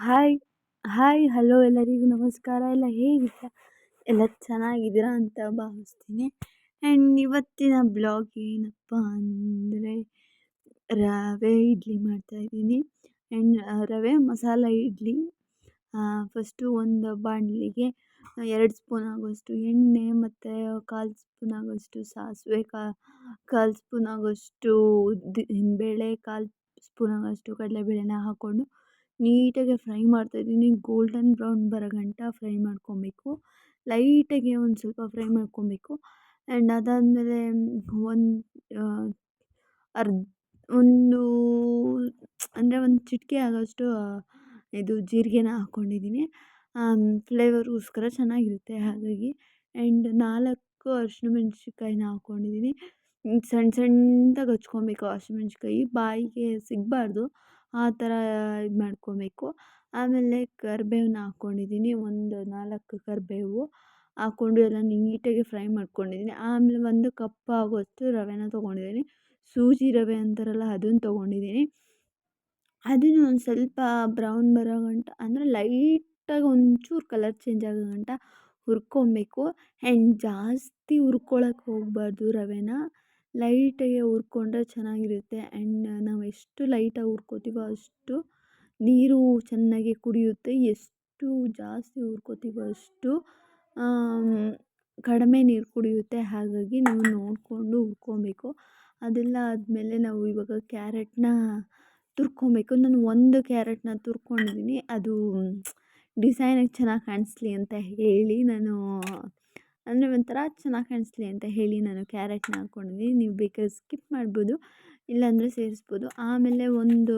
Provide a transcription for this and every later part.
Hi hi hello ಎಲ್ಲರಿಗೂ ನಮಸ್ಕಾರ. ಎಲ್ಲ ಹೇಗಿದ್ದೀರಾ? ಎಲ್ಲ ಚೆನ್ನಾಗಿದ್ದೀರಾ ಅಂತ ಭಾವಿಸ್ತೀನಿ. ಆ್ಯಂಡ್ ಇವತ್ತಿನ ಬ್ಲಾಗ್ ಏನಪ್ಪ ಅಂದರೆ ರವೆ ಇಡ್ಲಿ ಮಾಡ್ತಾಯಿದ್ದೀನಿ. ಆ್ಯಂಡ್ ರವೆ ಮಸಾಲ ಇಡ್ಲಿ. ಫಸ್ಟು ಒಂದು ಬಾಣಲಿಗೆ 2 ಸ್ಪೂನ್ ಆಗೋಷ್ಟು ಎಣ್ಣೆ ಮತ್ತು 1/4 ಸ್ಪೂನ್ ಆಗೋಷ್ಟು ಸಾಸಿವೆ, ಕಾಲು ಸ್ಪೂನ್ ಆಗೋಷ್ಟು ಉದ್ದಿನಬೇಳೆ, 1/4 ಸ್ಪೂನ್ ಆಗೋಷ್ಟು ಕಡಲೆಬೇಳೆನ ಹಾಕ್ಕೊಂಡು ನೀಟಾಗಿ ಫ್ರೈ ಮಾಡ್ತಾಯಿದ್ದೀನಿ. ಗೋಲ್ಡನ್ ಬ್ರೌನ್ ಬರೋ ಗಂಟ ಫ್ರೈ ಮಾಡ್ಕೊಬೇಕು. ಲೈಟಾಗಿ ಒಂದು ಸ್ವಲ್ಪ ಫ್ರೈ ಮಾಡ್ಕೊಬೇಕು. ಆ್ಯಂಡ್ ಅದಾದಮೇಲೆ ಒಂದು ಅರ್ಧ ಒಂದು ಅಂದರೆ ಒಂದು ಚಿಟಿಕೆ ಆಗೋಷ್ಟು ಇದು ಜೀರಿಗೆನ ಹಾಕ್ಕೊಂಡಿದ್ದೀನಿ. ಫ್ಲೇವರ್ಗೋಸ್ಕರ ಚೆನ್ನಾಗಿರುತ್ತೆ ಹಾಗಾಗಿ. ಆ್ಯಂಡ್ 4 ಹಸಿರು ಮೆಣಸಿನ್ಕಾಯಿನ ಹಾಕ್ಕೊಂಡಿದ್ದೀನಿ. ಸಣ್ಣ ಸಣ್ಣದಾಗಿ ಹಚ್ಕೊಬೇಕು ಹಸಿಮೆಣ್ಸಿನ್ಕಾಯಿ, ಬಾಯಿಗೆ ಸಿಗಬಾರ್ದು ಆ ಥರ ಇದು ಮಾಡ್ಕೊಬೇಕು. ಆಮೇಲೆ ಕರಿಬೇವನ್ನ ಹಾಕ್ಕೊಂಡಿದ್ದೀನಿ, ಒಂದು 4 ಕರಿಬೇವು ಹಾಕ್ಕೊಂಡು ಎಲ್ಲ ನೀಟಾಗಿ ಫ್ರೈ ಮಾಡ್ಕೊಂಡಿದ್ದೀನಿ. ಆಮೇಲೆ 1 ಕಪ್ ಆಗೋಷ್ಟು ರವೆನ ತೊಗೊಂಡಿದ್ದೀನಿ. ಸೂಜಿ ರವೆ ಅಂತಾರಲ್ಲ ಅದನ್ನು ತೊಗೊಂಡಿದ್ದೀನಿ. ಅದನ್ನು ಒಂದು ಸ್ವಲ್ಪ ಬ್ರೌನ್ ಬರೋ ಗಂಟ ಅಂದರೆ ಲೈಟಾಗಿ ಒಂಚೂರು ಕಲರ್ ಚೇಂಜ್ ಆಗೋ ಗಂಟ ಹುರ್ಕೊಬೇಕು. ಆ್ಯಂಡ್ ಜಾಸ್ತಿ ಹುರ್ಕೊಳಕ್ಕೆ ಹೋಗಬಾರ್ದು ರವೆನ, ಲೈಟಾಗಿ ಹುರ್ಕೊಂಡ್ರೆ ಚೆನ್ನಾಗಿರುತ್ತೆ. ಆ್ಯಂಡ್ ನಾವು ಎಷ್ಟು ಲೈಟಾಗಿ ಹುರ್ಕೋತೀವೋ ಅಷ್ಟು ನೀರು ಚೆನ್ನಾಗಿ ಕುಡಿಯುತ್ತೆ. ಎಷ್ಟು ಜಾಸ್ತಿ ಹುರ್ಕೋತೀವೋ ಅಷ್ಟು ಕಡಿಮೆ ನೀರು ಕುಡಿಯುತ್ತೆ. ಹಾಗಾಗಿ ನಾವು ನೋಡಿಕೊಂಡು ಹುರ್ಕೊಬೇಕು. ಅದೆಲ್ಲ ಆದಮೇಲೆ ನಾವು ಇವಾಗ ಕ್ಯಾರೆಟ್ನ ತುರ್ಕೊಬೇಕು. ನಾನು 1 ಕ್ಯಾರೆಟ್ನ ತುರ್ಕೊಂಡಿದ್ದೀನಿ. ಅದು ಡಿಸೈನಾಗಿ ಚೆನ್ನಾಗಿ ಕಾಣಿಸ್ಲಿ ಅಂತ ಹೇಳಿ ನಾನು ಅಂದರೆ ಒಂಥರ ಚೆನ್ನಾಗಿ ಕಾಣಿಸ್ಲಿ ಅಂತ ಹೇಳಿ ನಾನು ಕ್ಯಾರೆಟ್ನ ಹಾಕ್ಕೊಂಡಿದ್ದೀನಿ. ನೀವು ಬೇಕಾದ್ರೆ ಸ್ಕಿಪ್ ಮಾಡ್ಬೋದು, ಇಲ್ಲಾಂದರೆ ಸೇರಿಸ್ಬೋದು. ಆಮೇಲೆ ಒಂದು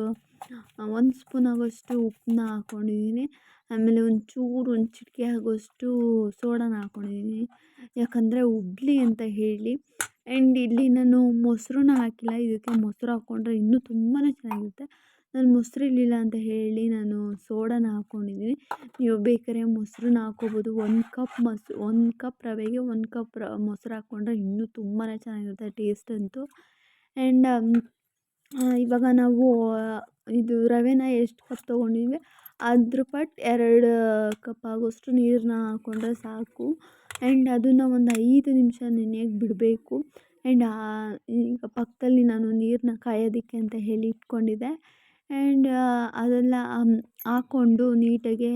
ಸ್ಪೂನ್ ಆಗೋಷ್ಟು ಉಪ್ಪನ್ನ ಹಾಕ್ಕೊಂಡಿದ್ದೀನಿ. ಆಮೇಲೆ ಒಂದು ಚಿಟಿಕೆ ಆಗೋಷ್ಟು ಸೋಡಾನ ಹಾಕ್ಕೊಂಡಿದ್ದೀನಿ, ಯಾಕಂದರೆ ಉಬ್ಬಲಿ ಅಂತ ಹೇಳಿ. ಆ್ಯಂಡ್ ಇಲ್ಲಿ ನಾನು ಮೊಸರನ್ನ ಹಾಕಿಲ್ಲ, ಇದಕ್ಕೆ ಮೊಸರು ಹಾಕ್ಕೊಂಡ್ರೆ ಇನ್ನೂ ತುಂಬಾ ಚೆನ್ನಾಗಿರುತ್ತೆ. ನಾನು ಮೊಸರು ಇರಲಿಲ್ಲ ಅಂತ ಹೇಳಿ ನಾನು ಸೋಡಾನ ಹಾಕ್ಕೊಂಡಿದ್ದೀನಿ. ನೀವು ಬೇಕಾದ್ರೆ ಮೊಸರನ್ನ ಹಾಕ್ಕೋಬೋದು. 1 ಕಪ್ ರವೆಗೆ 1 ಕಪ್ ಮೊಸರು ಹಾಕ್ಕೊಂಡ್ರೆ ಇನ್ನೂ ತುಂಬಾ ಚೆನ್ನಾಗಿರುತ್ತೆ ಟೇಸ್ಟ್ ಅಂತೂ. ಆ್ಯಂಡ್ ಇವಾಗ ನಾವು ಇದು ರವೆನ ಎಷ್ಟು ಕಪ್ ತೊಗೊಂಡಿದ್ವಿ ಅದ್ರ ಪಟ್ಟು 2 ಕಪ್ ಆಗೋಷ್ಟು ನೀರನ್ನ ಹಾಕ್ಕೊಂಡ್ರೆ ಸಾಕು. ಆ್ಯಂಡ್ ಅದನ್ನು ಒಂದು 5 ನಿಮಿಷ ನೆನೆಯೋಕ್ಕೆ ಬಿಡಬೇಕು. ಆ್ಯಂಡ್ ಈಗ ಪಕ್ಕದಲ್ಲಿ ನಾನು ನೀರನ್ನ ಕಾಯೋದಕ್ಕೆ ಅಂತ ಹೇಳಿ ಇಟ್ಕೊಂಡಿದ್ದೆ. ಆ್ಯಂಡ್ ಅದೆಲ್ಲ ಹಾಕ್ಕೊಂಡು ನೀಟಾಗಿ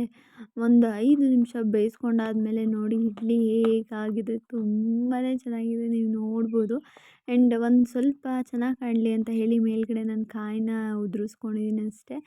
ಒಂದು 5 ನಿಮಿಷ ಬೇಯಿಸ್ಕೊಂಡಾದ್ಮೇಲೆ ನೋಡಿ ಇಡ್ಲಿ ಹೇಗಾಗಿದೆ, ತುಂಬಾ ಚೆನ್ನಾಗಿದೆ, ನೀವು ನೋಡ್ಬೋದು. ಆ್ಯಂಡ್ ಒಂದು ಸ್ವಲ್ಪ ಚೆನ್ನಾಗಿ ಕಾಣಲಿ ಅಂತ ಹೇಳಿ ಮೇಲ್ಗಡೆ ನಾನು ಕಾಯಿನ ಉದುರಿಸ್ಕೊಂಡಿದ್ದೀನಿ ಅಷ್ಟೇ.